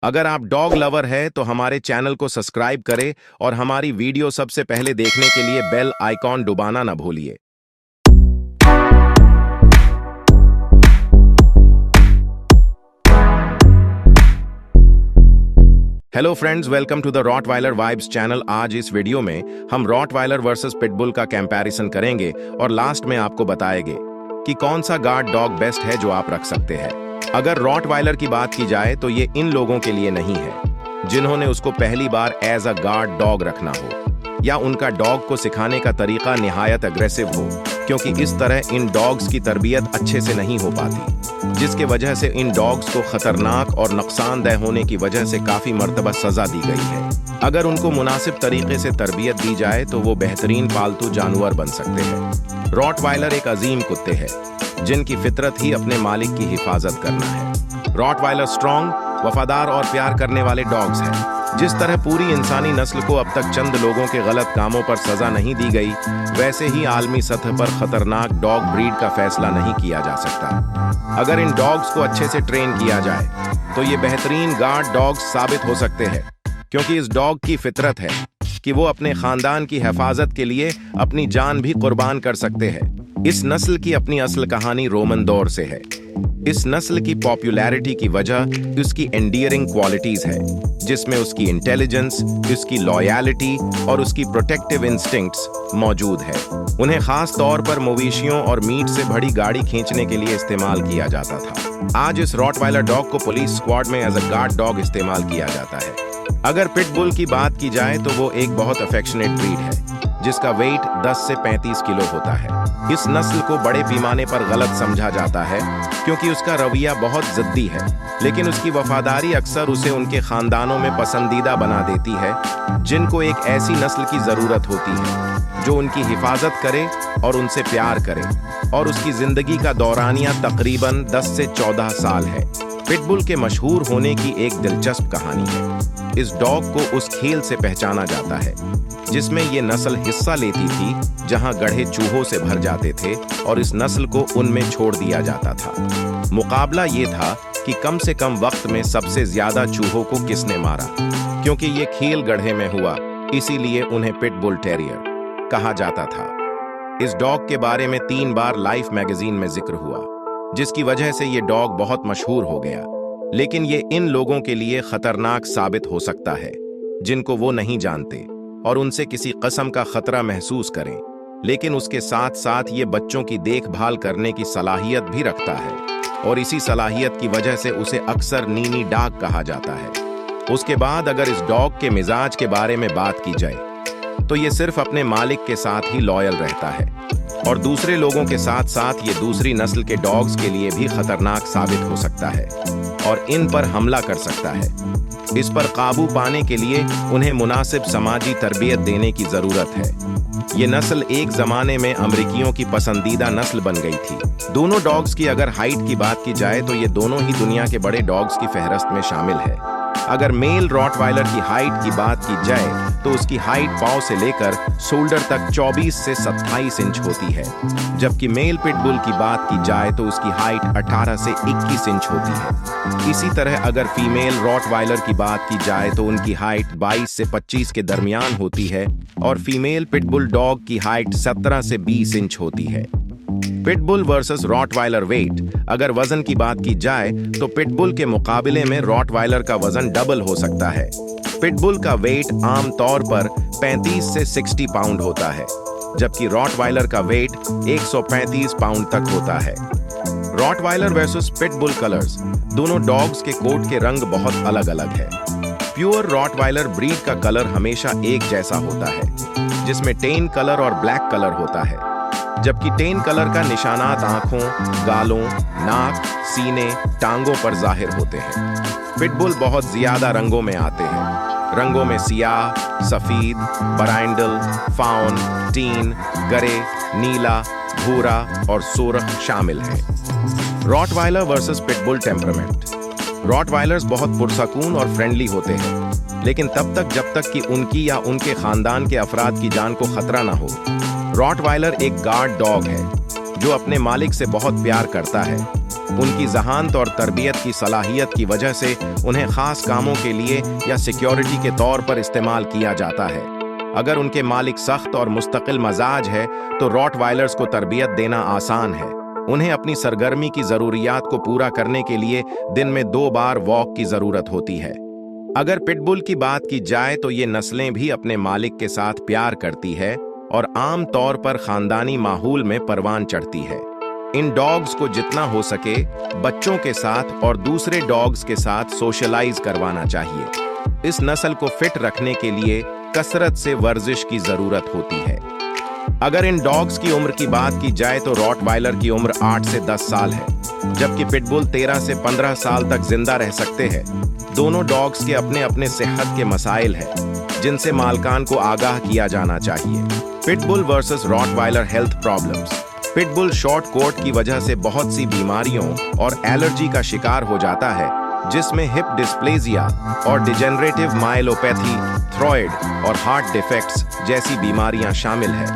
अगर आप dog lover है तो हमारे चैनल को सब्सक्राइब करें और हमारी वीडियो सबसे पहले देखने के लिए बेल आइकॉन दबाना न भूलिए। Hello friends, welcome to the Rottweiler vibes channel. आज इस वीडियो में हम रॉटवाइलर वर्सेस पिटबुल का कंपैरिजन करेंगे और लास्ट में आपको बताएंगे कि कौन सा गार्ड डॉग बेस्ट है जो आप रख सकते हैं। अगर रॉटवाइलर की बात की जाए तो ये इन लोगों के लिए नहीं है जिन्होंने उसको पहली बार एज अ गार्ड डॉग रखना हो या उनका डॉग को सिखाने का तरीका निहायत अग्रेसिव हो, क्योंकि इस तरह इन डॉग्स की तरबियत अच्छे से नहीं हो पाती, जिसके वजह से इन डॉग्स को खतरनाक और नुकसानदेह होने की वजह से काफी मर्तबा सजा दी गई है। अगर उनको मुनासिब तरीके से तरबियत दी जाए तो वो बेहतरीन पालतू जानवर बन सकते हैं। रॉटवाइलर एक अजीम कुत्ते हैं जिनकी फितरत ही अपने मालिक की हिफाजत करना है। रॉटवाइलर स्ट्रॉन्ग, वफादार और प्यार करने वाले डॉग्स हैं। जिस तरह पूरी इंसानी नस्ल को अब तक चंद लोगों के गलत कामों पर सजा नहीं दी गई, वैसे ही आलमी सतह पर खतरनाक डॉग ब्रीड का फैसला नहीं किया जा सकता। अगर इन डॉग्स को अच्छे से ट्रेन किया जाए तो ये बेहतरीन गार्ड डॉग्स साबित हो सकते हैं, क्योंकि इस डॉग की फितरत है कि वो अपने खानदान की हिफाजत के लिए अपनी जान भी कुर्बान कर सकते हैं। इस नस्ल की अपनी असल कहानी रोमन दौर से है। इस नस्ल की पॉपुलैरिटी की वजह उसकी एंडियरिंग क्वालिटीज है, जिसमें उसकी इंटेलिजेंस, उसकी लॉयलिटी और उसकी प्रोटेक्टिव इंस्टिंक्ट्स मौजूद है। उन्हें खास तौर पर मवेशियों और मीट से भरी गाड़ी खींचने के लिए इस्तेमाल किया जाता था। आज इस रॉटवाइलर डॉग को पुलिस स्क्वाड में एज अ गार्ड डॉग इस्तेमाल किया जाता है। अगर पिटबुल की बात की जाए तो वो एक बहुत अफेक्शनेट ब्रीड है जिसका वेट 10 से 35 किलो होता है। इस नस्ल को बड़े पैमाने पर गलत समझा जाता है क्योंकि उसका रवैया बहुत जिद्दी है, लेकिन उसकी वफादारी अक्सर उसे उनके खानदानों में पसंदीदा बना देती है, जिनको एक ऐसी नस्ल की जरूरत होती है जो उनकी हिफाजत करे और उनसे प्यार करे। और उसकी जिंदगी का दौरानिया तकरीबन 10 से 14 साल है। पिटबुल के मशहूर होने की एक दिलचस्प कहानी है। इस डॉग को उस खेल से पहचाना जाता है जिसमें ये नस्ल हिस्सा लेती थी जहां गड्ढे चूहों से भर जाते थे और इस नस्ल को उनमें छोड़ दिया जाता था। मुकाबला ये था कि कम से कम वक्त में सबसे ज्यादा चूहों को किसने मारा। क्योंकि ये खेल गड्ढे में हुआ, इसीलिए उन्हें पिटबुल टेरियर कहा जाता था। इस डॉग के बारे में 3 बार लाइफ मैगजीन में जिक्र हुआ, जिसकी वजह से ये डॉग बहुत मशहूर हो गया। लेकिन ये इन लोगों के लिए खतरनाक साबित हो सकता है जिनको वो नहीं जानते और उनसे किसी किस्म का खतरा महसूस करें। लेकिन उसके साथ साथ ये बच्चों की देखभाल करने की सलाहियत भी रखता है और इसी सलाहियत की वजह से उसे अक्सर नीनी डॉग कहा जाता है। उसके बाद अगर इस डॉग के मिजाज के बारे में बात की जाए तो ये सिर्फ अपने मालिक के साथ ही लॉयल रहता है और दूसरे लोगों के साथ साथ ये दूसरी नस्ल के डॉग्स के लिए भी खतरनाक साबित हो सकता है और इन पर हमला कर सकता है। इस पर काबू पाने के लिए उन्हें मुनासिब समाजी तरबियत देने की जरूरत है। ये नस्ल एक जमाने में अमेरिकियों की पसंदीदा नस्ल बन गई थी। दोनों डॉग्स की अगर हाइट की बात की जाए तो ये दोनों ही दुनिया के बड़े डॉग्स की फहरिस्त में शामिल है। अगर मेल रॉटवाइलर की हाइट की बात की जाए तो उसकी हाइट पांव से लेकर शोल्डर तक 24 से 27 इंच होती है, जबकि मेल पिटबुल की बात की जाए तो उसकी हाइट 18 से 21 इंच होती है। इसी तरह अगर फीमेल रॉटवाइलर की बात की जाए तो उनकी हाइट 22 से 25 के दरमियान होती है और फीमेल पिटबुल डॉग की हाइट 17 से 20 इंच होती है। पिटबुल वर्सेस रॉटवाइलर वेट, अगर वजन की बात की जाए तो पिटबुल के मुकाबले में रॉटवाइलर का वजन डबल हो सकता है। पिटबुल का वेट आम तौर पर 35 से 60 पाउंड होता है, जबकि रॉटवाइलर का वेट 135 पाउंड तक होता है। रॉटवाइलर वर्सेस पिटबुल कलर्स, दोनों डॉग्स के कोट के रंग बहुत अलग अलग है। प्योर रॉटवाइलर ब्रीड का कलर हमेशा एक जैसा होता है, जिसमें टेन कलर और ब्लैक कलर होता है, जबकि टेन कलर का निशानात आंखों, गालों, नाक, सीने, टांगों पर जाहिर होते हैं। पिटबुल बहुत ज्यादा रंगों में आते हैं। रंगों में सियाह, सफेद, बराइंडल, फाउन, टीन, गरे, नीला, भूरा और सुर्ख शामिल हैं। रॉटवाइलर वर्सेस पिटबुल टेम्परामेंट, रॉटवाइलर्स बहुत पुरसकून और फ्रेंडली होते हैं, लेकिन तब तक जब तक कि उनकी या उनके खानदान के अफराद की जान को खतरा ना हो। रॉटवाइलर एक गार्ड डॉग है जो अपने मालिक से बहुत प्यार करता है उनकी ज़हानत और तरबियत की सलाहियत की वजह से उन्हें खास कामों के लिए या सिक्योरिटी के तौर पर इस्तेमाल किया जाता है। अगर उनके मालिक सख्त और मुस्तकिल मजाज है तो रॉटवाइलर्स को तरबियत देना आसान है। उन्हें अपनी सरगर्मी की ज़रूरियात को पूरा करने के लिए दिन में 2 बार वॉक की ज़रूरत होती है। अगर पिटबुल की बात की जाए तो ये नस्लें भी अपने मालिक के साथ प्यार करती है और आम तौर पर खानदानी माहौल में परवान चढ़ती है। इन डॉग्स को जितना हो सके बच्चों के साथ और दूसरे डॉग्स के साथ सोशलाइज करवाना चाहिए। इस नस्ल को फिट रखने के लिए कसरत से वर्जिश की जरूरत होती है। अगर इन डॉग्स की उम्र की बात की जाए तो रॉटवाइलर की उम्र 8 से 10 साल है, जबकि पिटबुल 13 से 15 साल तक जिंदा रह सकते हैं। दोनों डॉग्स के अपने अपने सेहत के मसाइल हैं, जिनसे मालकान को आगाह किया जाना चाहिए। Pitbull versus Rottweiler health problems. Pitbull short coat की वजह से बहुत सी बीमारियों और एलर्जी का शिकार हो जाता है, जिसमें हिप डिस्प्लेजिया और डिजेनरेटिव माइलोपैथी, थॉयराइड और हार्ट डिफेक्ट्स जैसी बीमारियां शामिल हैं।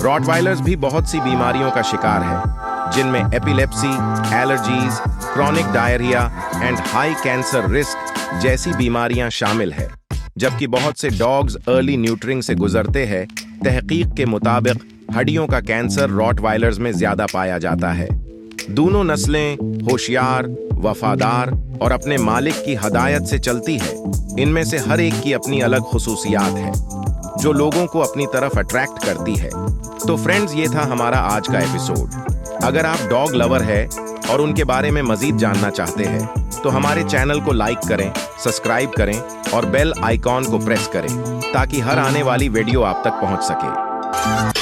रॉटवाइलर्स भी बहुत सी बीमारियों का शिकार है, जिनमें epilepsy, allergies, chronic diarrhoea and high cancer risk जैसी बीमारियां शामिल है। जबकि बहुत से डॉग्स अर्ली न्यूटरिंग से गुजरते हैं। तहकीक के मुताबिक हड्डियों का कैंसर रॉटवाइलर्स में ज्यादा पाया जाता है। दोनों नस्लें होशियार, वफादार और अपने मालिक की हदायत से चलती है। इनमें से हर एक की अपनी अलग खुसूसियात है, जो लोगों को अपनी तरफ अट्रैक्ट करती है। तो फ्रेंड्स, ये था हमारा आज का एपिसोड। अगर आप डॉग लवर है और उनके बारे में मजीद जानना चाहते हैं तो हमारे चैनल को लाइक करें, सब्सक्राइब करें और बेल आइकॉन को प्रेस करें ताकि हर आने वाली वीडियो आप तक पहुंच सके।